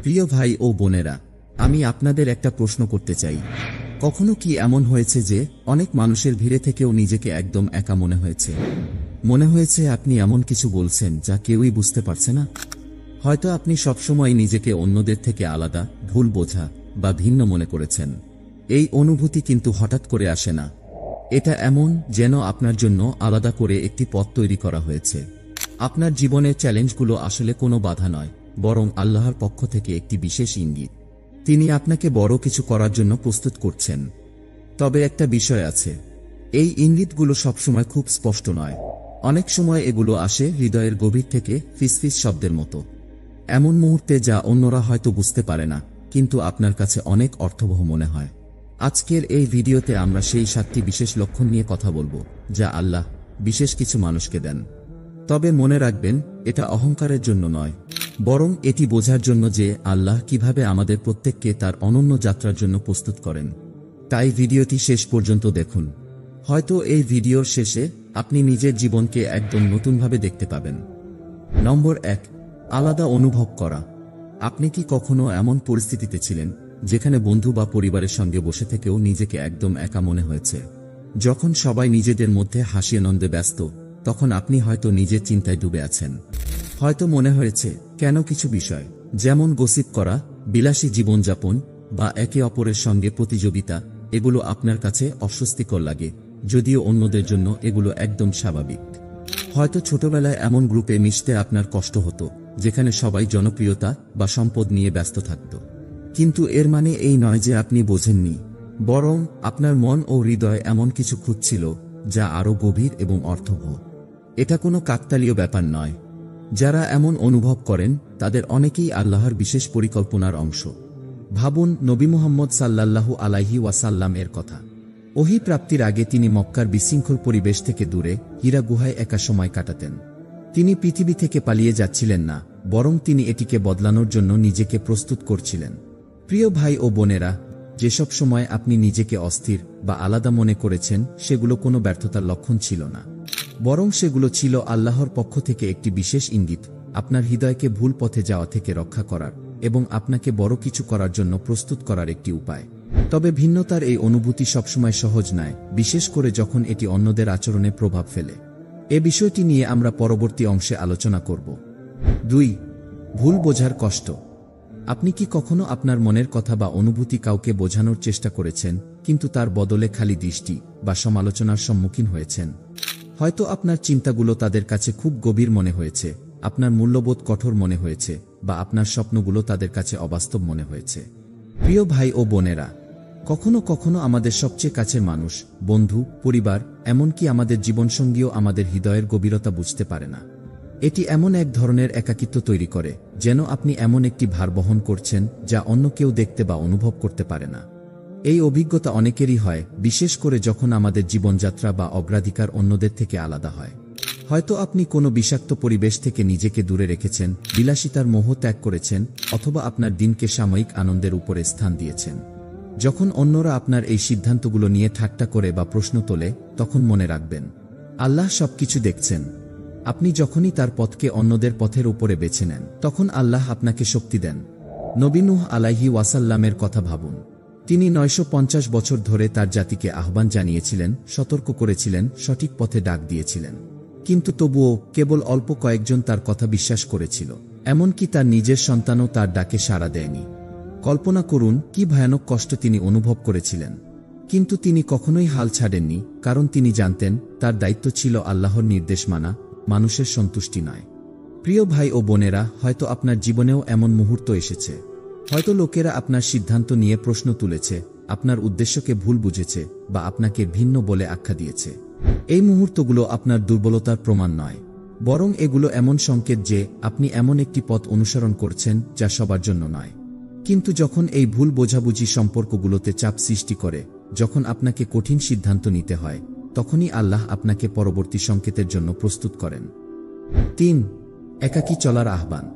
প্রিয় ভাই ও বোনেরা, আমি আপনাদের একটা প্রশ্ন করতে চাই। কখনো কি এমন হয়েছে যে অনেক মানুষের ভিড়ে থেকেও নিজেকে একদম একা মনে হয়েছে আপনি এমন কিছু বলছেন যা কেউই বুঝতে পারছে না? হয়তো আপনি সবসময় নিজেকে অন্যদের থেকে আলাদা, ভুল বোঝা বা ভিন্ন মনে করেছেন। এই অনুভূতি কিন্তু হঠাৎ করে আসে না। এটা এমন যেন আপনার জন্য আলাদা করে একটি পথ তৈরি করা হয়েছে। আপনার জীবনের চ্যালেঞ্জগুলো আসলে কোনো বাধা নয়, বরং আল্লাহর পক্ষ থেকে একটি বিশেষ ইঙ্গিত। তিনি আপনাকে বড় কিছু করার জন্য প্রস্তুত করছেন। তবে একটা বিষয় আছে, এই ইঙ্গিতগুলো সবসময় খুব স্পষ্ট নয়। অনেক সময় এগুলো আসে হৃদয়ের গভীর থেকে, ফিসফিস শব্দের মতো। এমন মুহূর্তে যা অন্যরা হয়তো বুঝতে পারে না, কিন্তু আপনার কাছে অনেক অর্থবহ মনে হয়। আজকের এই ভিডিওতে আমরা সেই 7টি বিশেষ লক্ষণ নিয়ে কথা বলবো, যা আল্লাহ বিশেষ কিছু মানুষকে দেন। তবে মনে রাখবেন, এটা অহংকারের জন্য নয়, বরং এটি বোঝার জন্য যে আল্লাহ কিভাবে আমাদের প্রত্যেককে তার অনন্য যাত্রার জন্য প্রস্তুত করেন। তাই ভিডিওটি শেষ পর্যন্ত দেখুন। হয়তো এই ভিডিওর শেষে আপনি নিজের জীবনকে একদম নতুনভাবে দেখতে পাবেন। নম্বর 1, আলাদা অনুভব করা। আপনি কি কখনো এমন পরিস্থিতিতে ছিলেন যেখানে বন্ধু বা পরিবারের সঙ্গে বসে থেকেও নিজেকে একদম একা মনে হয়েছে? যখন সবাই নিজেদের মধ্যে হাসি আনন্দে ব্যস্ত, তখন আপনি হয়তো নিজের চিন্তায় ডুবে আছেন। হয়তো মনে হয়েছে কেন কিছু বিষয়, যেমন গসিপ করা, বিলাসী জীবনযাপন বা একে অপরের সঙ্গে প্রতিযোগিতা, এগুলো আপনার কাছে অস্বস্তিকর লাগে, যদিও অন্যদের জন্য এগুলো একদম স্বাভাবিক। হয়তো ছোটবেলায় এমন গ্রুপে মিশতে আপনার কষ্ট হতো, যেখানে সবাই জনপ্রিয়তা বা সম্পদ নিয়ে ব্যস্ত থাকত। কিন্তু এর মানে এই নয় যে আপনি বোঝেননি, বরং আপনার মন ও হৃদয় এমন কিছু খুঁজছিল যা আরও গভীর এবং অর্থবহ। এটা কোনো কাকতালীয় ব্যাপার নয়। যারা এমন অনুভব করেন তাদের অনেকেই আল্লাহর বিশেষ পরিকল্পনার অংশ। ভাবুন নবী মুহাম্মদ সাল্লাল্লাহু আলাইহি ওয়াসাল্লাম এর কথা। ওহী প্রাপ্তির আগে তিনি মক্কার বিশৃঙ্খল পরিবেশ থেকে দূরে হীরা গুহায় একা সময় কাটাতেন। তিনি পৃথিবী থেকে পালিয়ে যাচ্ছিলেন না, বরং তিনি এটিকে বদলানোর জন্য নিজেকে প্রস্তুত করছিলেন। প্রিয় ভাই ও বোনেরা, যেসব সময় আপনি নিজেকে অস্থির বা আলাদা মনে করেছেন, সেগুলো কোনো ব্যর্থতার লক্ষণ ছিল না, বরং সেগুলো ছিল আল্লাহর পক্ষ থেকে একটি বিশেষ ইঙ্গিত, আপনার হৃদয়কে ভুল পথে যাওয়া থেকে রক্ষা করার এবং আপনাকে বড় কিছু করার জন্য প্রস্তুত করার একটি উপায়। তবে ভিন্নতার এই অনুভূতি সবসময় সহজ নয়, বিশেষ করে যখন এটি অন্যদের আচরণে প্রভাব ফেলে। এ বিষয়টি নিয়ে আমরা পরবর্তী অংশে আলোচনা করব। 2, ভুল বোঝার কষ্ট। আপনি কি কখনো আপনার মনের কথা বা অনুভূতি কাউকে বোঝানোর চেষ্টা করেছেন, কিন্তু তার বদলে খালি দৃষ্টি বা সমালোচনার সম্মুখীন হয়েছেন? হয়তো আপনার চিন্তাগুলো তাদের কাছে খুব গভীর মনে হয়েছে, আপনার মূল্যবোধ কঠোর মনে হয়েছে, বা আপনার স্বপ্নগুলো তাদের কাছে অবাস্তব মনে হয়েছে। প্রিয় ভাই ও বোনেরা, কখনো কখনো আমাদের সবচেয়ে কাছের মানুষ, বন্ধু, পরিবার, এমনকি আমাদের জীবনসঙ্গীও আমাদের হৃদয়ের গভীরতা বুঝতে পারে না। এটি এমন এক ধরনের একাকিত্ব তৈরি করে, যেন আপনি এমন একটি ভার বহন করছেন যা অন্য কেউ দেখতে বা অনুভব করতে পারে না। এই অভিজ্ঞতা অনেকেরই হয়, বিশেষ করে যখন আমাদের জীবনযাত্রা বা অগ্রাধিকার অন্যদের থেকে আলাদা হয়। হয়তো আপনি কোনো বিষাক্ত পরিবেশ থেকে নিজেকে দূরে রেখেছেন, বিলাসিতার মোহ ত্যাগ করেছেন, অথবা আপনার দিনকে সাময়িক আনন্দের উপরে স্থান দিয়েছেন। যখন অন্যরা আপনার এই সিদ্ধান্তগুলো নিয়ে ঠাট্টা করে বা প্রশ্ন তোলে, তখন মনে রাখবেন, আল্লাহ সবকিছু দেখছেন। আপনি যখনই তার পথকে অন্যদের পথের উপরে বেছে নেন, তখন আল্লাহ আপনাকে শক্তি দেন। নবী নূহ আলাইহি ওয়াসাল্লামের কথা ভাবুন। তিনি 950 বছর ধরে তার জাতিকে আহ্বান জানিয়েছিলেন, সতর্ক করেছিলেন, সঠিক পথে ডাক দিয়েছিলেন। কিন্তু তবুও কেবল অল্প কয়েকজন তার কথা বিশ্বাস করেছিল। এমনকি তার নিজের সন্তানও তার ডাকে সাড়া দেয়নি। কল্পনা করুন কি ভয়ানক কষ্ট তিনি অনুভব করেছিলেন। কিন্তু তিনি কখনোই হাল ছাড়েননি, কারণ তিনি জানতেন তার দায়িত্ব ছিল আল্লাহর নির্দেশ মানা, মানুষের সন্তুষ্টি নয়। প্রিয় ভাই ও বোনেরা, হয়তো আপনার জীবনেও এমন মুহূর্ত এসেছে। হয়তো লোকেরা আপনার সিদ্ধান্ত নিয়ে প্রশ্ন তুলেছে, আপনার উদ্দেশ্যকে ভুল বুঝেছে, বা আপনাকে ভিন্ন বলে আখ্যা দিয়েছে। এই মুহূর্তগুলো আপনার দুর্বলতার প্রমাণ নয়, বরং এগুলো এমন সংকেত যে আপনি এমন একটি পথ অনুসরণ করছেন যা সবার জন্য নয়। কিন্তু যখন এই ভুল বোঝাবুঝি সম্পর্কগুলোতে চাপ সৃষ্টি করে, যখন আপনাকে কঠিন সিদ্ধান্ত নিতে হয়, তখনই আল্লাহ আপনাকে পরবর্তী সংকেতের জন্য প্রস্তুত করেন। 3, একাকী চলার আহ্বান।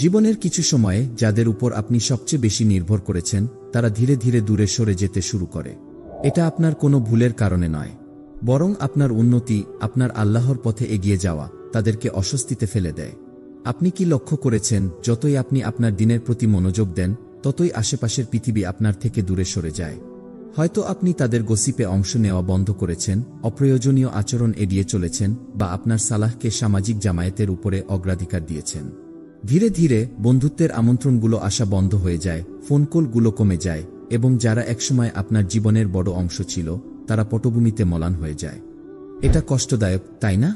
জীবনের কিছু সময়ে যাদের উপর আপনি সবচেয়ে বেশি নির্ভর করেছেন, তারা ধীরে ধীরে দূরে সরে যেতে শুরু করে। এটা আপনার কোনো ভুলের কারণে নয়, বরং আপনার উন্নতি, আপনার আল্লাহর পথে এগিয়ে যাওয়া, তাদেরকে অস্বস্তিতে ফেলে দেয়। আপনি কি লক্ষ্য করেছেন, যতই আপনি আপনার দিনের প্রতি মনোযোগ দেন, ততই আশেপাশের পৃথিবী আপনার থেকে দূরে সরে যায়? হয়তো আপনি তাদের গসিপে অংশ নেওয়া বন্ধ করেছেন, অপ্রয়োজনীয় আচরণ এড়িয়ে চলেছেন, বা আপনার সালাহকে সামাজিক জামায়াতের উপরে অগ্রাধিকার দিয়েছেন। ধীরে ধীরে বন্ধুত্বের আমন্ত্রণগুলো আসা বন্ধ হয়ে যায়, ফোন কলগুলো কমে যায়, এবং যারা একসময় আপনার জীবনের বড় অংশ ছিল, তারা পটভূমিতে ম্লান হয়ে যায়। এটা কষ্টদায়ক, তাই না?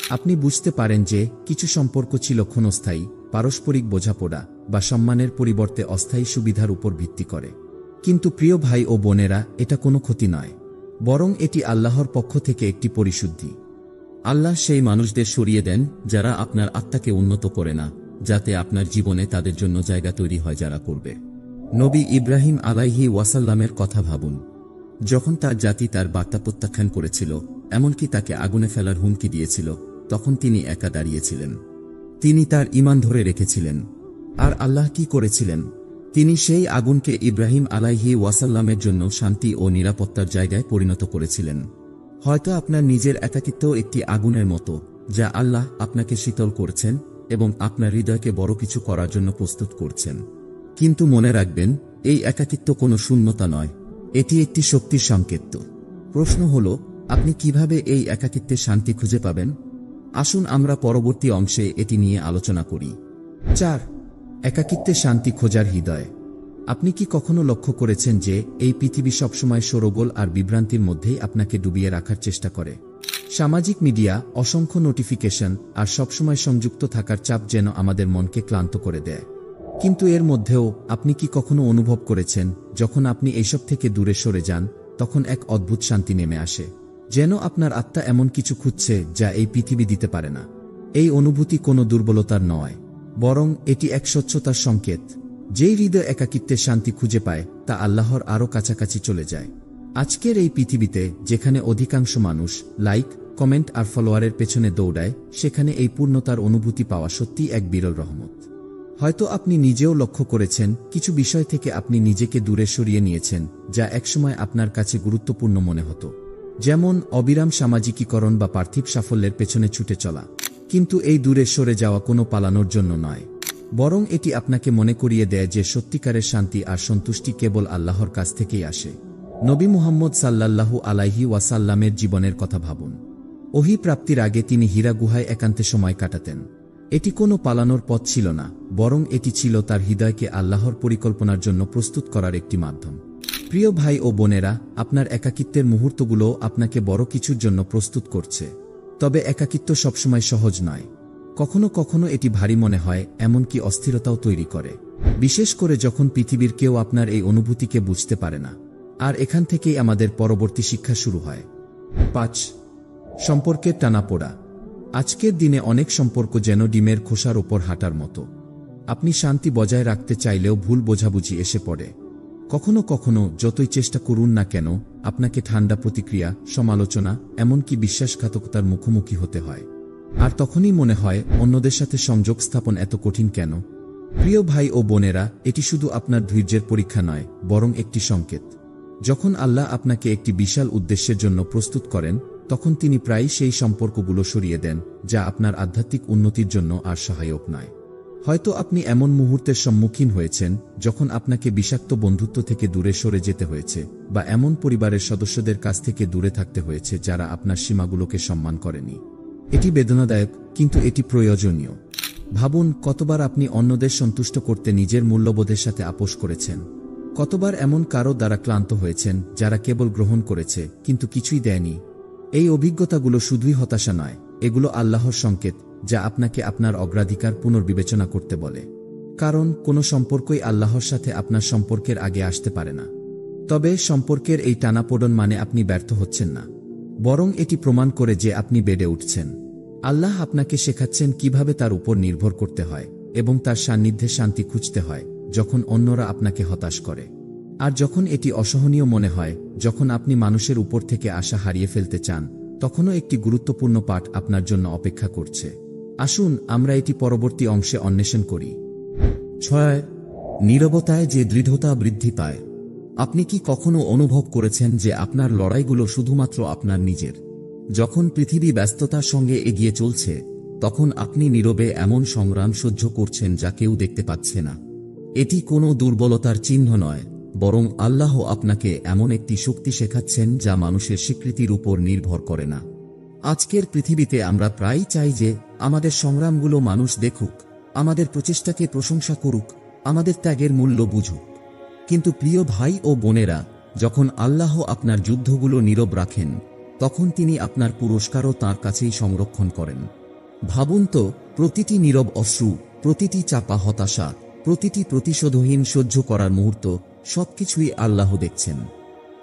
আপনি বুঝতে পারেন যে কিছু সম্পর্ক ছিল ক্ষণস্থায়ী, পারস্পরিক বোঝাপড়া বা সম্মানের পরিবর্তে অস্থায়ী সুবিধার উপর ভিত্তি করে। কিন্তু প্রিয় ভাই ও বোনেরা, এটা কোনো ক্ষতি নয়, বরং এটি আল্লাহর পক্ষ থেকে একটি পরিশুদ্ধি। আল্লাহ সেই মানুষদের সরিয়ে দেন যারা আপনার আত্মাকে উন্নত করে না, যাতে আপনার জীবনে তাদের জন্য জায়গা তৈরি হয় যারা করবে। নবী ইব্রাহিম আলাইহি ওয়াসাল্লামের কথা ভাবুন। যখন তার জাতি তার বার্তা প্রত্যাখ্যান করেছিল, এমনকি তাকে আগুনে ফেলার হুমকি দিয়েছিল, তখন তিনি একা দাঁড়িয়েছিলেন। তিনি তার ঈমান ধরে রেখেছিলেন। আর আল্লাহ কি করেছিলেন? তিনি সেই আগুনকে ইব্রাহিম আলাইহি ওয়াসাল্লামের জন্য শান্তি ও নিরাপত্তার জায়গায় পরিণত করেছিলেন। হয়তো আপনার নিজের একাকিত্বও একটি আগুনের মতো, যা আল্লাহ আপনাকে শীতল করছেন এবং আপনার হৃদয়কে বড় কিছু করার জন্য প্রস্তুত করছেন। কিন্তু মনে রাখবেন, এই একাকিত্ব কোনো শূন্যতা নয়, এটি একটি শক্তির সংকেত। প্রশ্ন হল, আপনি কিভাবে এই একাকিত্বে শান্তি খুঁজে পাবেন? আসুন আমরা পরবর্তী অংশে এটি নিয়ে আলোচনা করি। 4. একাকিত্বে শান্তি খোঁজার হৃদয়। আপনি কি কখনো লক্ষ্য করেছেন যে এই পৃথিবী সবসময় শোরগোল আর বিভ্রান্তির মধ্যেই আপনাকে ডুবিয়ে রাখার চেষ্টা করে? সামাজিক মিডিয়া, অসংখ্য নোটিফিকেশন আর সবসময় সংযুক্ত থাকার চাপ যেন আমাদের মনকে ক্লান্ত করে দেয়। কিন্তু এর মধ্যেও আপনি কি কখনো অনুভব করেছেন, যখন আপনি এইসব থেকে দূরে সরে যান, তখন এক অদ্ভুত শান্তি নেমে আসে, যেন আপনার আত্মা এমন কিছু খুঁজছে যা এই পৃথিবী দিতে পারে না? এই অনুভূতি কোনো দুর্বলতার নয়, বরং এটি এক স্বচ্ছতার সংকেত। যেই হৃদয় একাকিত্বে শান্তি খুঁজে পায়, তা আল্লাহর আরও কাছাকাছি চলে যায়। আজকের এই পৃথিবীতে যেখানে অধিকাংশ মানুষ লাইক, কমেন্ট আর ফলোয়ারের পেছনে দৌড়ায়, সেখানে এই পূর্ণতার অনুভূতি পাওয়া সত্যিই এক বিরল রহমত। হয়তো আপনি নিজেও লক্ষ্য করেছেন, কিছু বিষয় থেকে আপনি নিজেকে দূরে সরিয়ে নিয়েছেন, যা একসময় আপনার কাছে গুরুত্বপূর্ণ মনে হতো। যেমন অবিরাম সামাজিকীকরণ বা পার্থিব সাফল্যের পেছনে ছুটে চলা। কিন্তু এই দূরে সরে যাওয়া কোনো পালানোর জন্য নয়, বরং এটি আপনাকে মনে করিয়ে দেয় যে সত্যিকারের শান্তি আর সন্তুষ্টি কেবল আল্লাহর কাছ থেকেই আসে। নবী মুহাম্মদ সাল্লাল্লাহু আলাইহি ওয়াসাল্লামের জীবনের কথা ভাবুন। ওহী প্রাপ্তির আগে তিনি হীরা গুহায় একান্তে সময় কাটাতেন। এটি কোনো পালানোর পথ ছিল না, বরং এটি ছিল তার হৃদয়কে আল্লাহর পরিকল্পনার জন্য প্রস্তুত করার একটি মাধ্যম। প্রিয় ভাই ও বোনেরা, আপনার একাকিত্বের মুহূর্তগুলোও আপনাকে বড় কিছুর জন্য প্রস্তুত করছে। তবে একাকিত্ব সবসময় সহজ নয়। কখনো কখনো এটি ভারী মনে হয়, এমনকি অস্থিরতাও তৈরি করে, বিশেষ করে যখন পৃথিবীর কেউ আপনার এই অনুভূতিকে বুঝতে পারে না। আর এখান থেকেই আমাদের পরবর্তী শিক্ষা শুরু হয়। 5. সম্পর্কের টানাপোড়া। আজকের দিনে অনেক সম্পর্ক যেন ডিমের খোসার ওপর হাঁটার মতো। আপনি শান্তি বজায় রাখতে চাইলেও ভুল বোঝাবুঝি এসে পড়ে। কখনো কখনো যতই চেষ্টা করুন না কেন, আপনাকে ঠান্ডা প্রতিক্রিয়া, সমালোচনা, এমনকি বিশ্বাসঘাতকতার মুখোমুখি হতে হয়। আর তখনই মনে হয়, অন্যদের সাথে সংযোগ স্থাপন এত কঠিন কেন? প্রিয় ভাই ও বোনেরা, এটি শুধু আপনার ধৈর্যের পরীক্ষা নয়, বরং একটি সংকেত। যখন আল্লাহ আপনাকে একটি বিশাল উদ্দেশ্যের জন্য প্রস্তুত করেন, তখন তিনি প্রায়ই সেই সম্পর্কগুলো সরিয়ে দেন, যা আপনার আধ্যাত্মিক উন্নতির জন্য আর সহায়ক নয়। হয়তো আপনি এমন মুহূর্তের সম্মুখীন হয়েছেন, যখন আপনাকে বিষাক্ত বন্ধুত্ব থেকে দূরে সরে যেতে হয়েছে, বা এমন পরিবারের সদস্যদের কাছ থেকে দূরে থাকতে হয়েছে যারা আপনার সীমাগুলোকে সম্মান করেনি। এটি বেদনাদায়ক, কিন্তু এটি প্রয়োজনীয়। ভাবুন, কতবার আপনি অন্যদের সন্তুষ্ট করতে নিজের মূল্যবোধের সাথে আপোষ করেছেন। কতবার এমন কারো দ্বারা ক্লান্ত হয়েছেন, যারা কেবল গ্রহণ করেছে কিন্তু কিছুই দেয়নি। এই অভিজ্ঞতাগুলো শুধুই হতাশা নয়, এগুলো আল্লাহর সংকেত, যা আপনাকে আপনার অগ্রাধিকার পুনর্বিবেচনা করতে বলে। কারণ কোনো সম্পর্কই আল্লাহর সাথে আপনার সম্পর্কের আগে আসতে পারে না। তবে সম্পর্কের এই টানাপোড়েন মানে আপনি ব্যর্থ হচ্ছেন না, বরং এটি প্রমাণ করে যে আপনি বেড়ে উঠছেন। আল্লাহ আপনাকে শেখাচ্ছেন কিভাবে তার উপর নির্ভর করতে হয় এবং তার সান্নিধ্যে শান্তি খুঁজতে হয়, যখন অন্যরা আপনাকে হতাশ করে। আর যখন এটি অসহনীয় মনে হয়, যখন আপনি মানুষের উপর থেকে আশা হারিয়ে ফেলতে চান, তখনও একটি গুরুত্বপূর্ণ পাঠ আপনার জন্য অপেক্ষা করছে। আসুন আমরা এটি পরবর্তী অংশে অন্বেষণ করি। 6. নীরবতায় যে দৃঢ়তা বৃদ্ধি পায়। আপনি কি কখনো অনুভব করেছেন যে আপনার লড়াইগুলো শুধুমাত্র আপনার নিজের? যখন পৃথিবী ব্যস্ততার সঙ্গে এগিয়ে চলছে, তখন আপনি নীরবে এমন সংগ্রাম সহ্য করছেন যা কেউ দেখতে পাচ্ছে না। এটি কোনো দুর্বলতার চিহ্ন নয়, বরং আল্লাহ আপনাকে এমন একটি শক্তি শেখাচ্ছেন যা মানুষের স্বীকৃতির উপর নির্ভর করে না। আজকের পৃথিবীতে আমরা প্রায়ই চাই যে আমাদের সংগ্রামগুলো মানুষ দেখুক, আমাদের প্রচেষ্টাকে প্রশংসা করুক, আমাদের ত্যাগের মূল্য বুঝুক। কিন্তু প্রিয় ভাই ও বোনেরা, যখন আল্লাহ আপনার যুদ্ধগুলো নীরব রাখেন, তখন তিনি আপনার পুরস্কারও তাঁর কাছেই সংরক্ষণ করেন। ভাবুন তো, প্রতিটি নীরব অশ্রু, প্রতিটি চাপা হতাশা, প্রতিটি প্রতিশোধহীন সহ্য করার মুহূর্ত, সবকিছুই আল্লাহ দেখছেন।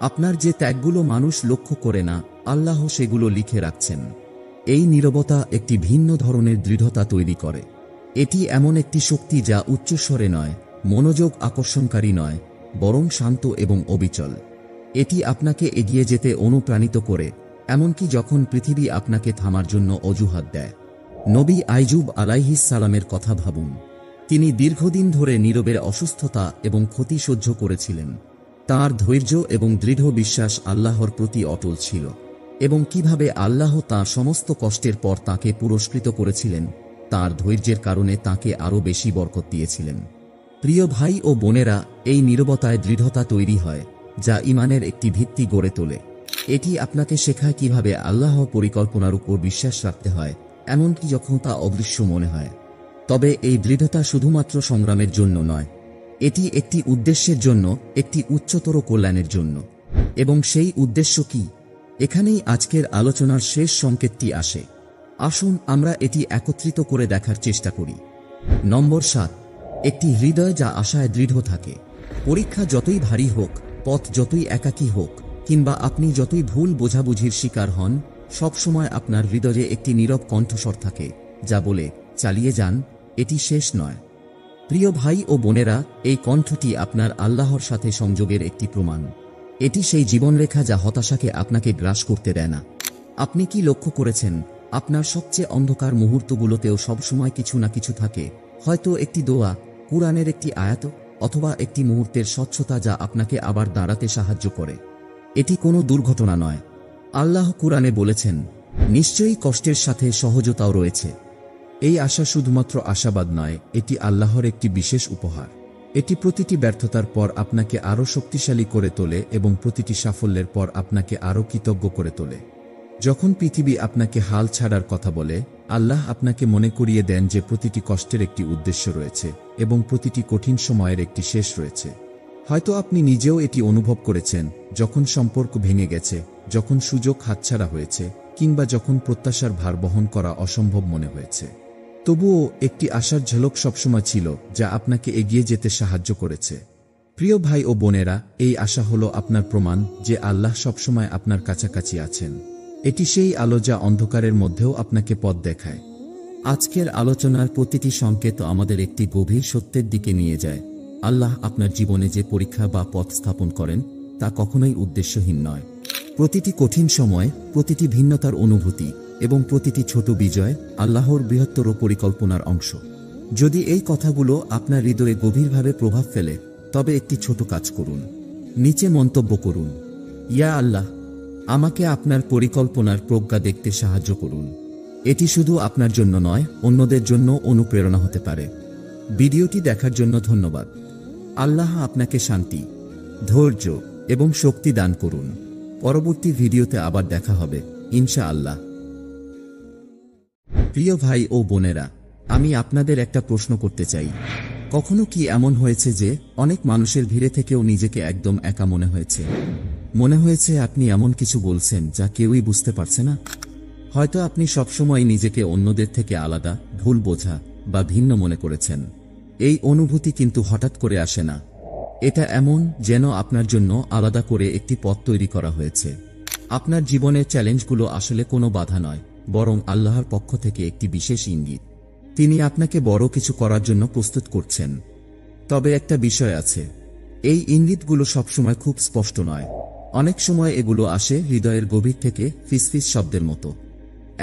আপনার যে ত্যাগগুলো মানুষ লক্ষ্য করে না, আল্লাহ সেগুলো লিখে রাখছেন। এই নীরবতা একটি ভিন্ন ধরনের দৃঢ়তা তৈরি করে। এটি এমন একটি শক্তি যা উচ্চস্বরে নয়, মনোযোগ আকর্ষণকারী নয়, বরং শান্ত এবং অবিচল। এটি আপনাকে এগিয়ে যেতে অনুপ্রাণিত করে, এমনকি যখন পৃথিবী আপনাকে থামার জন্য অজুহাত দেয়। নবী আইয়ুব আলাইহিস সালামের কথা ভাবুন। তিনি দীর্ঘদিন ধরে নীরবের অসুস্থতা এবং ক্ষতি সহ্য করেছিলেন। তাঁর ধৈর্য এবং দৃঢ় বিশ্বাস আল্লাহর প্রতি অটল ছিল, এবং কিভাবে আল্লাহ তাঁর সমস্ত কষ্টের পর তাঁকে পুরস্কৃত করেছিলেন, তাঁর ধৈর্যের কারণে তাঁকে আরও বেশি বরকত দিয়েছিলেন। প্রিয় ভাই ও বোনেরা, এই নীরবতায় দৃঢ়তা তৈরি হয়, যা ঈমানের একটি ভিত্তি গড়ে তোলে। এটি আপনাকে শেখায় কিভাবে আল্লাহর পরিকল্পনার উপর বিশ্বাস রাখতে হয়, এমনকি যখন তা অদৃশ্য মনে হয়। তবে এই দৃঢ়তা শুধুমাত্র সংগ্রামের জন্য নয়, এটি একটি উদ্দেশ্যের জন্য, একটি উচ্চতর কল্যাণের জন্য। এবং সেই উদ্দেশ্য কি? এখানেই আজকের আলোচনার শেষ সংকেতটি আসে। আসুন আমরা এটি একত্রিত করে দেখার চেষ্টা করি। নম্বর 7, একটি হৃদয় যা আশায় দৃঢ় থাকে। পরীক্ষা যতই ভারী হোক, পথ যতই একাকী হোক, কিংবা আপনি যতই ভুল বোঝাবুঝির শিকার হন, সবসময় আপনার হৃদয়ে একটি নীরব কণ্ঠস্বর থাকে যা বলে, চালিয়ে যান, এটি শেষ নয়। প্রিয় ভাই ও বোনেরা, এই কণ্ঠটি আপনার আল্লাহর সাথে সংযোগের একটি প্রমাণ। এটি সেই জীবনরেখা যা হতাশাকে আপনাকে গ্রাস করতে দেয় না। আপনি কি লক্ষ্য করেছেন, আপনার সবচেয়ে অন্ধকার মুহূর্তগুলোতেও সবসময় কিছু না কিছু থাকে, হয়তো একটি দোয়া, কুরআনের একটি আয়াত, অথবা একটি মুহূর্তের স্বচ্ছতা যা আপনাকে আবার দাঁড়াতে সাহায্য করে। এটি কোনো দুর্ঘটনা নয়। আল্লাহ কুরআনে বলেছেন, নিশ্চয়ই কষ্টের সাথে সহজতাও রয়েছে। এই আশা শুধুমাত্র আশাবাদ নয়, এটি আল্লাহর একটি বিশেষ উপহার। এটি প্রতিটি ব্যর্থতার পর আপনাকে আরও শক্তিশালী করে তোলে এবং প্রতিটি সাফল্যের পর আপনাকে আরও কৃতজ্ঞ করে তোলে। যখন পৃথিবী আপনাকে হাল ছাড়ার কথা বলে, আল্লাহ আপনাকে মনে করিয়ে দেন যে প্রতিটি কষ্টের একটি উদ্দেশ্য রয়েছে এবং প্রতিটি কঠিন সময়ের একটি শেষ রয়েছে। হয়তো আপনি নিজেও এটি অনুভব করেছেন, যখন সম্পর্ক ভেঙে গেছে, যখন সুযোগ হাতছাড়া হয়েছে, কিংবা যখন প্রত্যাশার ভার বহন করা অসম্ভব মনে হয়েছে। তবুও একটি আশার ঝলক সবসময় ছিল, যা আপনাকে এগিয়ে যেতে সাহায্য করেছে। প্রিয় ভাই ও বোনেরা, এই আশা হলো আপনার প্রমাণ যে আল্লাহ সবসময় আপনার কাছাকাছি আছেন। এটি সেই আলো যা অন্ধকারের মধ্যেও আপনাকে পথ দেখায়। আজকের আলোচনার প্রতিটি সংকেত আমাদের একটি গভীর সত্যের দিকে নিয়ে যায়। আল্লাহ আপনার জীবনে যে পরীক্ষা বা পথ স্থাপন করেন, তা কখনোই উদ্দেশ্যহীন নয়। প্রতিটি কঠিন সময়, প্রতিটি ভিন্নতার অনুভূতি এবং প্রতিটি ছোট বিজয় আল্লাহর বৃহত্তর পরিকল্পনার অংশ। যদি এই কথাগুলো আপনার হৃদয়ে গভীরভাবে প্রভাব ফেলে, তবে একটি ছোট কাজ করুন। নিচে মন্তব্য করুন, ইয়া আল্লাহ, আমাকে আপনার পরিকল্পনার প্রজ্ঞা দেখতে সাহায্য করুন। এটি শুধু আপনার জন্য নয়, অন্যদের জন্য অনুপ্রেরণা হতে পারে। ভিডিওটি দেখার জন্য ধন্যবাদ। আল্লাহ আপনাকে শান্তি, ধৈর্য এবং শক্তি দান করুন। পরবর্তী ভিডিওতে আবার দেখা হবে, ইনশাআল্লাহ। প্রিয় ভাই ও বোনেরা, আমি আপনাদের একটা প্রশ্ন করতে চাই। কখনো কি এমন হয়েছে যে অনেক মানুষের ভিড়ে থেকেও নিজেকে একদম একা মনে হয়েছে? মনে হয়েছে আপনি এমন কিছু বলছেন যা কেউই বুঝতে পারছে না। হয়তো আপনি সবসময় নিজেকে অন্যদের থেকে আলাদা, ভুল বোঝা বা ভিন্ন মনে করেছেন। এই অনুভূতি কিন্তু হঠাৎ করে আসে না। এটা এমন যেন আপনার জন্য আলাদা করে একটি পথ তৈরি করা হয়েছে। আপনার জীবনের চ্যালেঞ্জগুলো আসলে কোনো বাধা নয়, বরং আল্লাহর পক্ষ থেকে একটি বিশেষ ইঙ্গিত। তিনি আপনাকে বড় কিছু করার জন্য প্রস্তুত করছেন। তবে একটা বিষয় আছে, এই ইঙ্গিতগুলো সবসময় খুব স্পষ্ট নয়। অনেক সময় এগুলো আসে হৃদয়ের গভীর থেকে, ফিসফিস শব্দের মতো।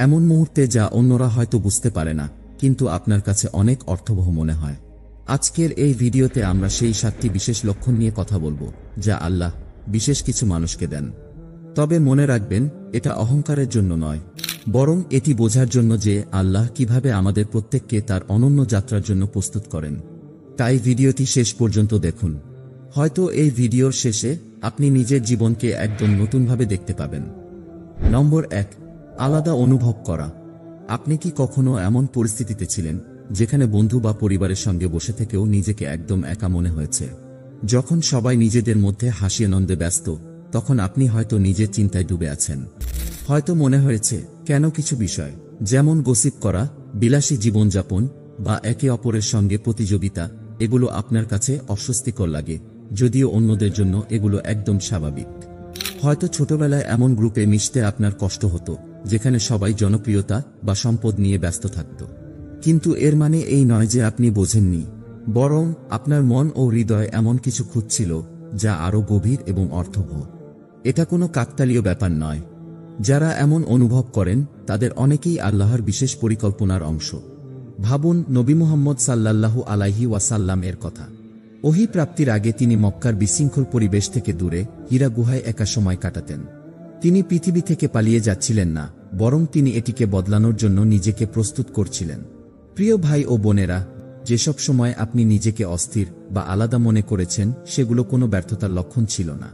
এমন মুহূর্তে যা অন্যরা হয়তো বুঝতে পারে না, কিন্তু আপনার কাছে অনেক অর্থবহ মনে হয়। আজকের এই ভিডিওতে আমরা সেই 7টি বিশেষ লক্ষণ নিয়ে কথা বলবো, যা আল্লাহ বিশেষ কিছু মানুষকে দেন। তবে মনে রাখবেন, এটা অহংকারের জন্য নয়, বরং এটি বোঝার জন্য যে আল্লাহ কিভাবে আমাদের প্রত্যেককে তার অনন্য যাত্রার জন্য প্রস্তুত করেন। তাই ভিডিওটি শেষ পর্যন্ত দেখুন। হয়তো এই ভিডিওর শেষে আপনি নিজের জীবনকে একদম নতুনভাবে দেখতে পাবেন। নম্বর 1, আলাদা অনুভব করা। আপনি কি কখনো এমন পরিস্থিতিতে ছিলেন যেখানে বন্ধু বা পরিবারের সঙ্গে বসে থেকেও নিজেকে একদম একা মনে হয়েছে? যখন সবাই নিজেদের মধ্যে হাসি আনন্দে ব্যস্ত, তখন আপনি হয়তো নিজের চিন্তায় ডুবে আছেন। হয়তো মনে হয়েছে কেন কিছু বিষয়, যেমন গসিপ করা, বিলাসী জীবনযাপন বা একে অপরের সঙ্গে প্রতিযোগিতা, এগুলো আপনার কাছে অস্বস্তিকর লাগে, যদিও অন্যদের জন্য এগুলো একদম স্বাভাবিক। হয়তো ছোটবেলায় এমন গ্রুপে মিশতে আপনার কষ্ট হতো যেখানে সবাই জনপ্রিয়তা বা সম্পদ নিয়ে ব্যস্ত থাকত। কিন্তু এর মানে এই নয় যে আপনি বোঝেননি, বরং আপনার মন ও হৃদয় এমন কিছু খুঁজছিল যা আরও গভীর এবং অর্থবহ। এটা কোনো কাকতালীয় ব্যাপার নয়। যারা এমন অনুভব করেন তাদের অনেকেই আল্লাহর বিশেষ পরিকল্পনার অংশ। ভাবুন নবী মুহাম্মদ সাল্লাল্লাহু আলাইহি ওয়াসাল্লাম এর কথা। ওহী প্রাপ্তির আগে তিনি মক্কার বিশৃঙ্খল পরিবেশ থেকে দূরে হীরা গুহায় একা সময় কাটাতেন। তিনি পৃথিবী থেকে পালিয়ে যাচ্ছিলেন না, বরং তিনি এটিকে বদলানোর জন্য নিজেকে প্রস্তুত করছিলেন। প্রিয় ভাই ও বোনেরা, যেসব সময় আপনি নিজেকে অস্থির বা আলাদা মনে করেছেন, সেগুলো কোনো ব্যর্থতার লক্ষণ ছিল না,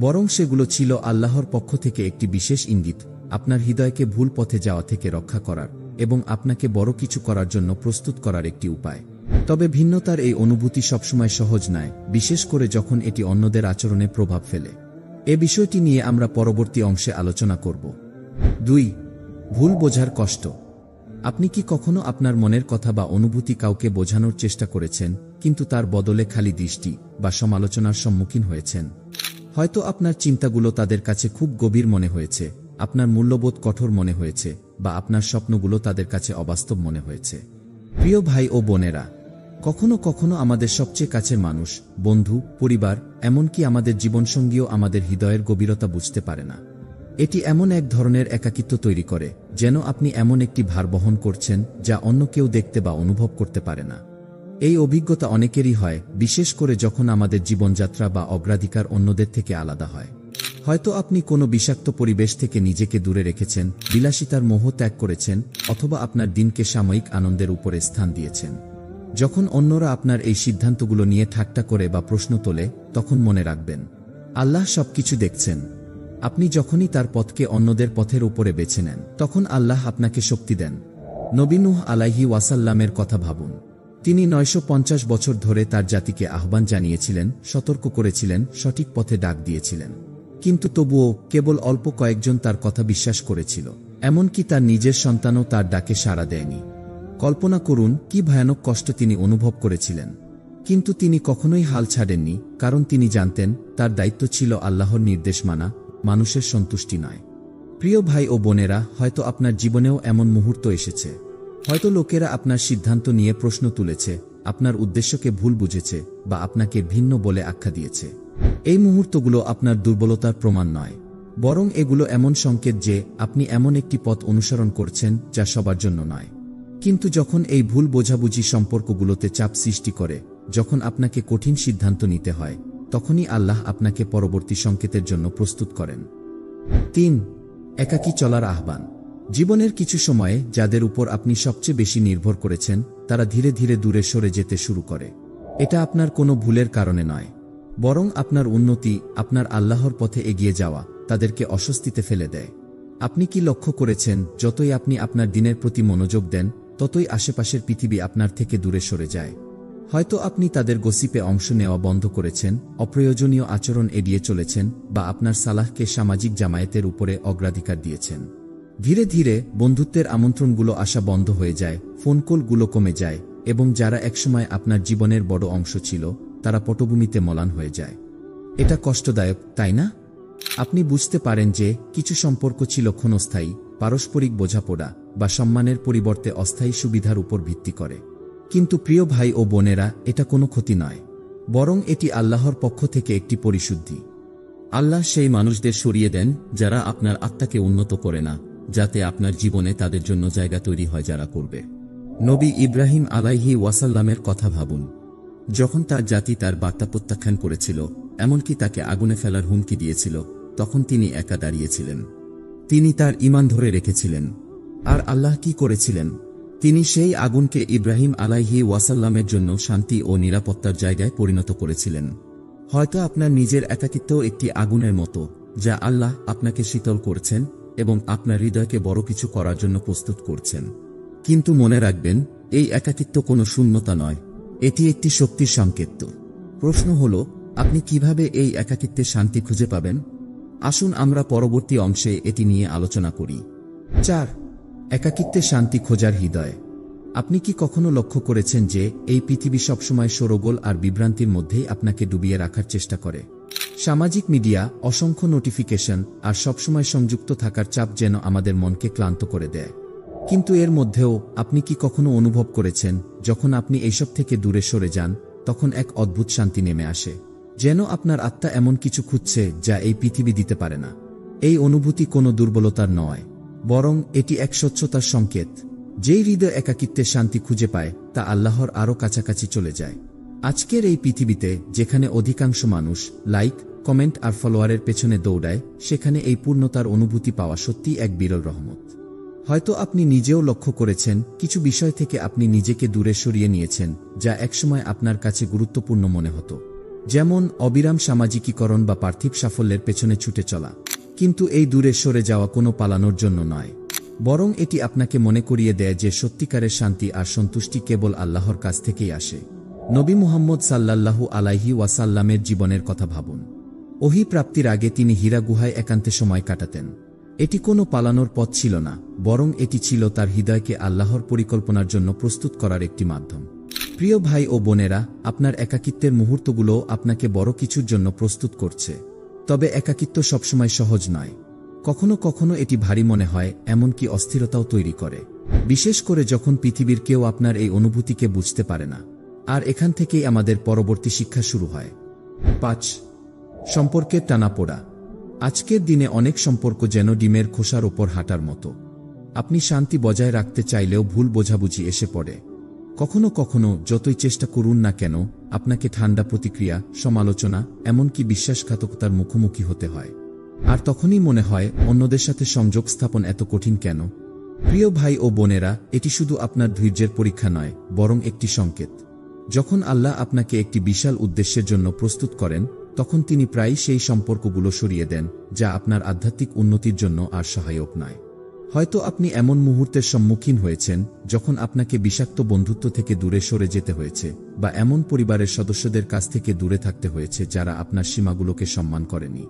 বরং সেগুলো ছিল আল্লাহর পক্ষ থেকে একটি বিশেষ ইঙ্গিত, আপনার হৃদয়কে ভুল পথে যাওয়া থেকে রক্ষা করার এবং আপনাকে বড় কিছু করার জন্য প্রস্তুত করার একটি উপায়। তবে ভিন্নতার এই অনুভূতি সবসময় সহজ নয়, বিশেষ করে যখন এটি অন্যদের আচরণে প্রভাব ফেলে। এ বিষয়টি নিয়ে আমরা পরবর্তী অংশে আলোচনা করব। 2, ভুল বোঝার কষ্ট। আপনি কি কখনো আপনার মনের কথা বা অনুভূতি কাউকে বোঝানোর চেষ্টা করেছেন, কিন্তু তার বদলে খালি দৃষ্টি বা সমালোচনার সম্মুখীন হয়েছেন? হয়তো আপনার চিন্তাগুলো তাদের কাছে খুব গভীর মনে হয়েছে, আপনার মূল্যবোধ কঠোর মনে হয়েছে, বা আপনার স্বপ্নগুলো তাদের কাছে অবাস্তব মনে হয়েছে। প্রিয় ভাই ও বোনেরা, কখনো কখনো আমাদের সবচেয়ে কাছের মানুষ, বন্ধু, পরিবার, এমনকি আমাদের জীবনসঙ্গীও আমাদের হৃদয়ের গভীরতা বুঝতে পারে না। এটি এমন এক ধরনের একাকিত্ব তৈরি করে, যেন আপনি এমন একটি ভার বহন করছেন যা অন্য কেউ দেখতে বা অনুভব করতে পারে না। এই অভিজ্ঞতা অনেকেরই হয়, বিশেষ করে যখন আমাদের জীবনযাত্রা বা অগ্রাধিকার অন্যদের থেকে আলাদা হয়। হয়তো আপনি কোনো বিষাক্ত পরিবেশ থেকে নিজেকে দূরে রেখেছেন, বিলাসিতার মোহ ত্যাগ করেছেন, অথবা আপনার দিনকে সাময়িক আনন্দের উপরে স্থান দিয়েছেন। যখন অন্যরা আপনার এই সিদ্ধান্তগুলো নিয়ে ঠাট্টা করে বা প্রশ্ন তোলে, তখন মনে রাখবেন, আল্লাহ সবকিছু দেখছেন। আপনি যখনই তার পথকে অন্যদের পথের উপরে বেছে নেন, তখন আল্লাহ আপনাকে শক্তি দেন। নবী নূহ আলাইহি ওয়াসাল্লামের কথা ভাবুন। তিনি 950 বছর ধরে তার জাতিকে আহ্বান জানিয়েছিলেন, সতর্ক করেছিলেন, সঠিক পথে ডাক দিয়েছিলেন। কিন্তু তবুও কেবল অল্প কয়েকজন তার কথা বিশ্বাস করেছিল। এমনকি তার নিজের সন্তানও তার ডাকে সাড়া দেয়নি। কল্পনা করুন কি ভয়ানক কষ্ট তিনি অনুভব করেছিলেন। কিন্তু তিনি কখনোই হাল ছাড়েননি, কারণ তিনি জানতেন তার দায়িত্ব ছিল আল্লাহর নির্দেশ মানা, মানুষের সন্তুষ্টি নয়। প্রিয় ভাই ও বোনেরা, হয়তো আপনার জীবনেও এমন মুহূর্ত এসেছে। হয়তো লোকেরা আপনার সিদ্ধান্ত নিয়ে প্রশ্ন তুলেছে, আপনার উদ্দেশ্যকে ভুল বুঝেছে, বা আপনাকে ভিন্ন বলে আখ্যা দিয়েছে। এই মুহূর্তগুলো আপনার দুর্বলতার প্রমাণ নয়, বরং এগুলো এমন সংকেত যে আপনি এমন একটি পথ অনুসরণ করছেন যা সবার জন্য নয়। কিন্তু যখন এই ভুল বোঝাবুঝি সম্পর্কগুলোতে চাপ সৃষ্টি করে, যখন আপনাকে কঠিন সিদ্ধান্ত নিতে হয়, তখনই আল্লাহ আপনাকে পরবর্তী সংকেতের জন্য প্রস্তুত করেন। 3, একাকী চলার আহ্বান। জীবনের কিছু সময়ে যাদের উপর আপনি সবচেয়ে বেশি নির্ভর করেছেন, তারা ধীরে ধীরে দূরে সরে যেতে শুরু করে। এটা আপনার কোনো ভুলের কারণে নয়, বরং আপনার উন্নতি, আপনার আল্লাহর পথে এগিয়ে যাওয়া তাদেরকে অস্বস্তিতে ফেলে দেয়। আপনি কি লক্ষ্য করেছেন, যতই আপনি আপনার দিনের প্রতি মনোযোগ দেন, ততই আশেপাশের পৃথিবী আপনার থেকে দূরে সরে যায়? হয়তো আপনি তাদের গসিপে অংশ নেওয়া বন্ধ করেছেন, অপ্রয়োজনীয় আচরণ এড়িয়ে চলেছেন, বা আপনার সালাহকে সামাজিক জামায়াতের উপরে অগ্রাধিকার দিয়েছেন। ধীরে ধীরে বন্ধুত্বের আমন্ত্রণগুলো আসা বন্ধ হয়ে যায়, ফোন কলগুলো কমে যায়, এবং যারা একসময় আপনার জীবনের বড় অংশ ছিল, তারা পটভূমিতে ম্লান হয়ে যায়। এটা কষ্টদায়ক, তাই না? আপনি বুঝতে পারেন যে কিছু সম্পর্ক ছিল ক্ষণস্থায়ী, পারস্পরিক বোঝাপড়া বা সম্মানের পরিবর্তে অস্থায়ী সুবিধার উপর ভিত্তি করে। কিন্তু প্রিয় ভাই ও বোনেরা, এটা কোনো ক্ষতি নয়, বরং এটি আল্লাহর পক্ষ থেকে একটি পরিশুদ্ধি। আল্লাহ সেই মানুষদের সরিয়ে দেন যারা আপনার আত্মাকে উন্নত করে না, যাতে আপনার জীবনে তাদের জন্য জায়গা তৈরি হয় যারা করবে। নবী ইব্রাহিম আলাইহি ওয়াসাল্লামের কথা ভাবুন। যখন তার জাতি তার বার্তা প্রত্যাখ্যান করেছিল, এমনকি তাকে আগুনে ফেলার হুমকি দিয়েছিল, তখন তিনি একা দাঁড়িয়েছিলেন। তিনি তার ঈমান ধরে রেখেছিলেন। আর আল্লাহ কি করেছিলেন? তিনি সেই আগুনকে ইব্রাহিম আলাইহি ওয়াসাল্লামের জন্য শান্তি ও নিরাপত্তার জায়গায় পরিণত করেছিলেন। হয়তো আপনার নিজের একাকিত্ব একটি আগুনের মতো, যা আল্লাহ আপনাকে শীতল করছেন এবং আপনার হৃদয়কে বড় কিছু করার জন্য প্রস্তুত করছেন। কিন্তু মনে রাখবেন, এই একাকিত্ব কোনো শূন্যতা নয়, এটি একটি শক্তির সংকেত। প্রশ্ন হল, আপনি কিভাবে এই একাকিত্বে শান্তি খুঁজে পাবেন? আসুন আমরা পরবর্তী অংশে এটি নিয়ে আলোচনা করি। 4. একাকিত্বে শান্তি খোঁজার হৃদয়। আপনি কি কখনো লক্ষ্য করেছেন যে এই পৃথিবী সবসময় শোরগোল আর বিভ্রান্তির মধ্যেই আপনাকে ডুবিয়ে রাখার চেষ্টা করে? সামাজিক মিডিয়া, অসংখ্য নোটিফিকেশন আর সবসময় সংযুক্ত থাকার চাপ যেন আমাদের মনকে ক্লান্ত করে দেয়। কিন্তু এর মধ্যেও আপনি কি কখনো অনুভব করেছেন, যখন আপনি এইসব থেকে দূরে সরে যান, তখন এক অদ্ভুত শান্তি নেমে আসে, যেন আপনার আত্মা এমন কিছু খুঁজছে যা এই পৃথিবী দিতে পারে না? এই অনুভূতি কোনো দুর্বলতার নয়, বরং এটি এক স্বচ্ছতার সংকেত। যেই হৃদয় একাকিত্বে শান্তি খুঁজে পায়, তা আল্লাহর আরও কাছাকাছি চলে যায়। আজকের এই পৃথিবীতে যেখানে অধিকাংশ মানুষ লাইক, কমেন্ট আর ফলোয়ারের পেছনে দৌড়ায়, সেখানে এই পূর্ণতার অনুভূতি পাওয়া সত্যিই এক বিরল রহমত। হয়তো আপনি নিজেও লক্ষ্য করেছেন, কিছু বিষয় থেকে আপনি নিজেকে দূরে সরিয়ে নিয়েছেন, যা একসময় আপনার কাছে গুরুত্বপূর্ণ মনে হতো। যেমন অবিরাম সামাজিকীকরণ বা পার্থিব সাফল্যের পেছনে ছুটে চলা। কিন্তু এই দূরে সরে যাওয়া কোনো পালানোর জন্য নয়, বরং এটি আপনাকে মনে করিয়ে দেয় যে সত্যিকারের শান্তি আর সন্তুষ্টি কেবল আল্লাহর কাছ থেকেই আসে। নবী মুহাম্মদ সাল্লাল্লাহু আলাইহি ওয়াসাল্লামের জীবনের কথা ভাবুন। ওহী প্রাপ্তির আগে তিনি হীরা গুহায় একান্তে সময় কাটাতেন। এটি কোনো পালানোর পথ ছিল না, বরং এটি ছিল তার হৃদয়কে আল্লাহর পরিকল্পনার জন্য প্রস্তুত করার একটি মাধ্যম। প্রিয় ভাই ও বোনেরা, আপনার একাকিত্বের মুহূর্তগুলো আপনাকে বড় কিছুর জন্য প্রস্তুত করছে। তবে একাকিত্ব সবসময় সহজ নয়। কখনো কখনো এটি ভারী মনে হয়, এমনকি অস্থিরতাও তৈরি করে, বিশেষ করে যখন পৃথিবীর কেউ আপনার এই অনুভূতিকে বুঝতে পারে না। আর এখান থেকেই আমাদের পরবর্তী শিক্ষা শুরু হয়। 5. সম্পর্কের টানাপোড়া। আজকের দিনে অনেক সম্পর্ক যেন ডিমের খোসার ওপর হাঁটার মতো। আপনি শান্তি বজায় রাখতে চাইলেও ভুল বোঝাবুঝি এসে পড়ে। কখনো কখনো যতই চেষ্টা করুন না কেন, আপনাকে ঠান্ডা প্রতিক্রিয়া, সমালোচনা, এমনকি বিশ্বাসঘাতকতার মুখোমুখি হতে হয়। আর তখনই মনে হয়, অন্যদের সাথে সংযোগ স্থাপন এত কঠিন কেন? প্রিয় ভাই ও বোনেরা, এটি শুধু আপনার ধৈর্যের পরীক্ষা নয়, বরং একটি সংকেত। যখন আল্লাহ আপনাকে একটি বিশাল উদ্দেশ্যের জন্য প্রস্তুত করেন, তখন তিনি প্রায়ই সেই সম্পর্কগুলো সরিয়ে দেন, যা আপনার আধ্যাত্মিক উন্নতির জন্য আর সহায়ক নয়। হয়তো আপনি এমন মুহূর্তের সম্মুখীন হয়েছেন, যখন আপনাকে বিষাক্ত বন্ধুত্ব থেকে দূরে সরে যেতে হয়েছে, বা এমন পরিবারের সদস্যদের কাছ থেকে দূরে থাকতে হয়েছে যারা আপনার সীমাগুলোকে সম্মান করেনি।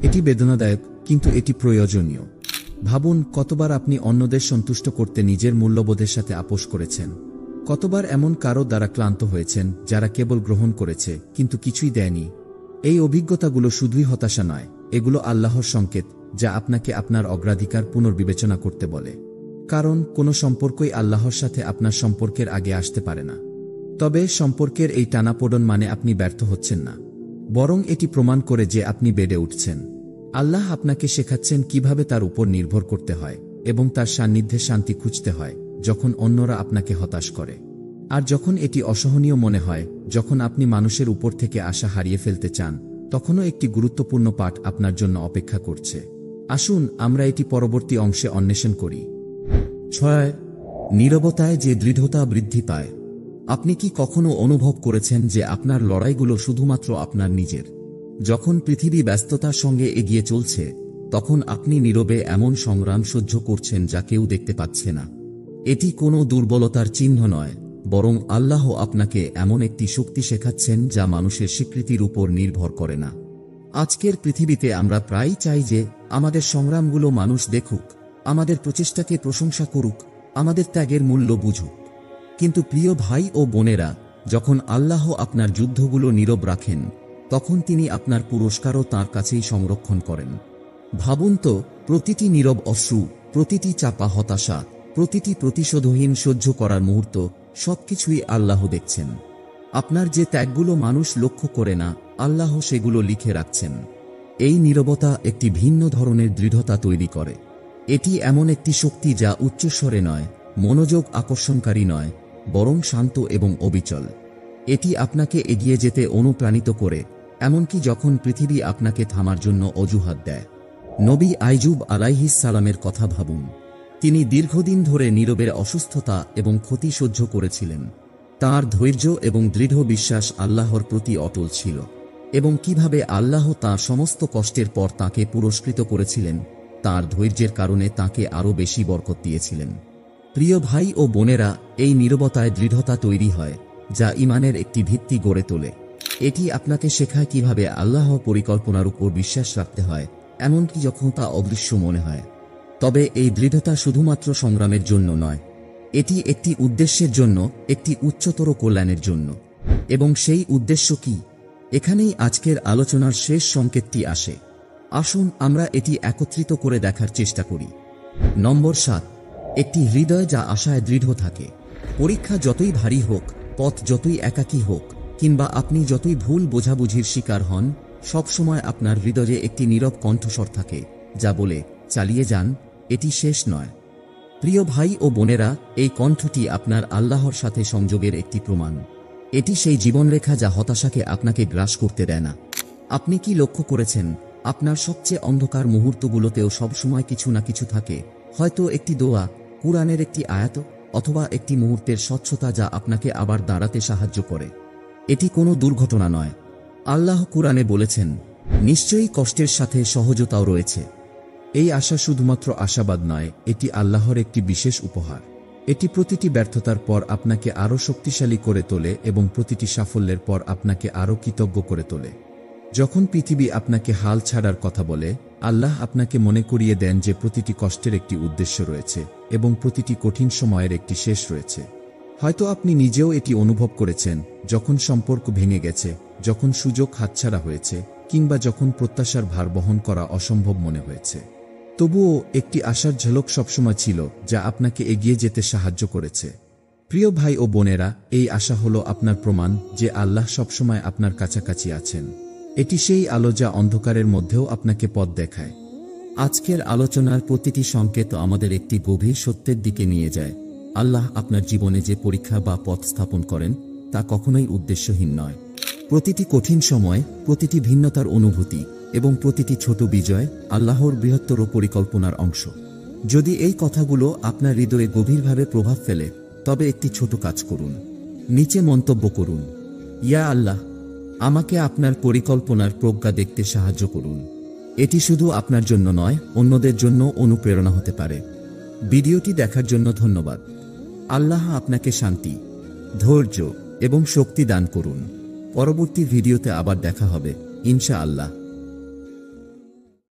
এটি বেদনাদায়ক, কিন্তু এটি প্রয়োজনীয়। ভাবুন, কতবার আপনি অন্যদের সন্তুষ্ট করতে নিজের মূল্যবোধের সাথে আপোষ করেছেন। কতবার এমন কারো দ্বারা ক্লান্ত হয়েছেন, যারা কেবল গ্রহণ করেছে কিন্তু কিছুই দেয়নি। এই অভিজ্ঞতাগুলো শুধুই হতাশা নয়, এগুলো আল্লাহর সংকেত, যা আপনাকে আপনার অগ্রাধিকার পুনর্বিবেচনা করতে বলে। কারণ কোনো সম্পর্কই আল্লাহর সাথে আপনার সম্পর্কের আগে আসতে পারে না। তবে সম্পর্কের এই টানাপোড়েন মানে আপনি ব্যর্থ হচ্ছেন না, বরং এটি প্রমাণ করে যে আপনি বেড়ে উঠছেন। আল্লাহ আপনাকে শেখাচ্ছেন কিভাবে তার উপর নির্ভর করতে হয় এবং তার সান্নিধ্যে শান্তি খুঁজতে হয়, যখন অন্যরা আপনাকে হতাশ করে। আর যখন এটি অসহনীয় মনে হয়, যখন আপনি মানুষের উপর থেকে আশা হারিয়ে ফেলতে চান, তখনও একটি গুরুত্বপূর্ণ পাঠ আপনার জন্য অপেক্ষা করছে। আসুন আমরা এটি পরবর্তী অংশে অন্বেষণ করি। 6. নীরবতায় যে দৃঢ়তা বৃদ্ধি পায়। আপনি কি কখনো অনুভব করেছেন যে আপনার লড়াইগুলো শুধুমাত্র আপনার নিজের? যখন পৃথিবী ব্যস্ততার সঙ্গে এগিয়ে চলছে, তখন আপনি নীরবে এমন সংগ্রাম সহ্য করছেন যা কেউ দেখতে পাচ্ছে না। এটি কোনো দুর্বলতার চিহ্ন নয়, বরং আল্লাহ আপনাকে এমন একটি শক্তি শেখাচ্ছেন যা মানুষের স্বীকৃতির উপর নির্ভর করে না। আজকের পৃথিবীতে আমরা প্রায়ই চাই যে আমাদের সংগ্রামগুলো মানুষ দেখুক, আমাদের প্রচেষ্টাকে প্রশংসা করুক, আমাদের ত্যাগের মূল্য বুঝুক। কিন্তু প্রিয় ভাই ও বোনেরা, যখন আল্লাহ আপনার যুদ্ধগুলো নীরব রাখেন, তখন তিনি আপনার পুরস্কারও তাঁর কাছেই সংরক্ষণ করেন। ভাবুন তো, প্রতিটি নীরব অশ্রু, প্রতিটি চাপা হতাশা, প্রতিটি প্রতিশোধহীন সহ্য করার মুহূর্ত, সবকিছুই আল্লাহ দেখছেন। আপনার যে ত্যাগগুলো মানুষ লক্ষ্য করে না, আল্লাহ সেগুলো লিখে রাখছেন। এই নীরবতা একটি ভিন্ন ধরনের দৃঢ়তা তৈরি করে। এটি এমন একটি শক্তি যা উচ্চস্বরে নয়, মনোযোগ আকর্ষণকারী নয়, বরং শান্ত এবং অবিচল। এটি আপনাকে এগিয়ে যেতে অনুপ্রাণিত করে, এমনকি যখন পৃথিবী আপনাকে থামার জন্য অজুহাত দেয়। নবী আইয়ুব আলাইহিস সালামের কথা ভাবুন। তিনি দীর্ঘদিন ধরে নীরবের অসুস্থতা এবং ক্ষতি সহ্য করেছিলেন। তাঁর ধৈর্য এবং দৃঢ় বিশ্বাস আল্লাহর প্রতি অটল ছিল, এবং কিভাবে আল্লাহ তাঁর সমস্ত কষ্টের পর তাঁকে পুরস্কৃত করেছিলেন, তাঁর ধৈর্যের কারণে তাঁকে আরও বেশি বরকত দিয়েছিলেন। প্রিয় ভাই ও বোনেরা, এই নীরবতায় দৃঢ়তা তৈরি হয়, যা ঈমানের একটি ভিত্তি গড়ে তোলে। এটি আপনাকে শেখায় কিভাবে আল্লাহর পরিকল্পনার উপর বিশ্বাস রাখতে হয়, এমনকি যখন তা অদৃশ্য মনে হয়। তবে এই দৃঢ়তা শুধুমাত্র সংগ্রামের জন্য নয়, এটি একটি উদ্দেশ্যের জন্য, একটি উচ্চতর কল্যাণের জন্য। এবং সেই উদ্দেশ্য কি? এখানেই আজকের আলোচনার শেষ সংকেতটি আসে। আসুন আমরা এটি একত্রিত করে দেখার চেষ্টা করি। নম্বর 7, একটি হৃদয় যা আশায় দৃঢ় থাকে। পরীক্ষা যতই ভারী হোক, পথ যতই একাকী হোক, কিংবা আপনি যতই ভুল বোঝাবুঝির শিকার হন, সবসময় আপনার হৃদয়ে একটি নীরব কণ্ঠস্বর থাকে যা বলে, চালিয়ে যান, এটি শেষ নয়। প্রিয় ভাই ও বোনেরা, এই কণ্ঠটি আপনার আল্লাহর সাথে সংযোগের একটি প্রমাণ। এটি সেই জীবনরেখা যা হতাশাকে আপনাকে গ্রাস করতে দেয় না। আপনি কি লক্ষ্য করেছেন, আপনার সবচেয়ে অন্ধকার মুহূর্তগুলোতেও সবসময় কিছু না কিছু থাকে? হয়তো একটি দোয়া, কুরআনের একটি আয়াত, অথবা একটি মুহূর্তের স্বচ্ছতা যা আপনাকে আবার দাঁড়াতে সাহায্য করে। এটি কোনো দুর্ঘটনা নয়। আল্লাহ কুরআনে বলেছেন, নিশ্চয়ই কষ্টের সাথে সহজতাও রয়েছে। এই আশা শুধুমাত্র আশাবাদ নয়, এটি আল্লাহর একটি বিশেষ উপহার। এটি প্রতিটি ব্যর্থতার পর আপনাকে আরও শক্তিশালী করে তোলে এবং প্রতিটি সাফল্যের পর আপনাকে আরও কৃতজ্ঞ করে তোলে। যখন পৃথিবী আপনাকে হাল ছাড়ার কথা বলে, আল্লাহ আপনাকে মনে করিয়ে দেন যে প্রতিটি কষ্টের একটি উদ্দেশ্য রয়েছে এবং প্রতিটি কঠিন সময়ের একটি শেষ রয়েছে। হয়তো আপনি নিজেও এটি অনুভব করেছেন, যখন সম্পর্ক ভেঙে গেছে, যখন সুযোগ হাতছাড়া হয়েছে, কিংবা যখন প্রত্যাশার ভার বহন করা অসম্ভব মনে হয়েছে। তবুও একটি আশার ঝলক সবসময় ছিল, যা আপনাকে এগিয়ে যেতে সাহায্য করেছে। প্রিয় ভাই ও বোনেরা, এই আশা হলো আপনার প্রমাণ যে আল্লাহ সবসময় আপনার কাছাকাছি আছেন। এটি সেই আলো যা অন্ধকারের মধ্যেও আপনাকে পথ দেখায়। আজকের আলোচনার প্রতিটি সংকেত আমাদের একটি গভীর সত্যের দিকে নিয়ে যায়। আল্লাহ আপনার জীবনে যে পরীক্ষা বা পথ স্থাপন করেন, তা কখনোই উদ্দেশ্যহীন নয়। প্রতিটি কঠিন সময়, প্রতিটি ভিন্নতার অনুভূতি এবং প্রতিটি ছোট বিজয় আল্লাহর বৃহত্তর পরিকল্পনার অংশ। যদি এই কথাগুলো আপনার হৃদয়ে গভীরভাবে প্রভাব ফেলে, তবে একটি ছোট কাজ করুন। নিচে মন্তব্য করুন, ইয়া আল্লাহ, আমাকে আপনার পরিকল্পনার প্রজ্ঞা দেখতে সাহায্য করুন। এটি শুধু আপনার জন্য নয়, অন্যদের জন্য অনুপ্রেরণা হতে পারে। ভিডিওটি দেখার জন্য ধন্যবাদ। আল্লাহ আপনাকে শান্তি, ধৈর্য এবং শক্তি দান করুন। পরবর্তী ভিডিওতে আবার দেখা হবে, ইনশাআল্লাহ।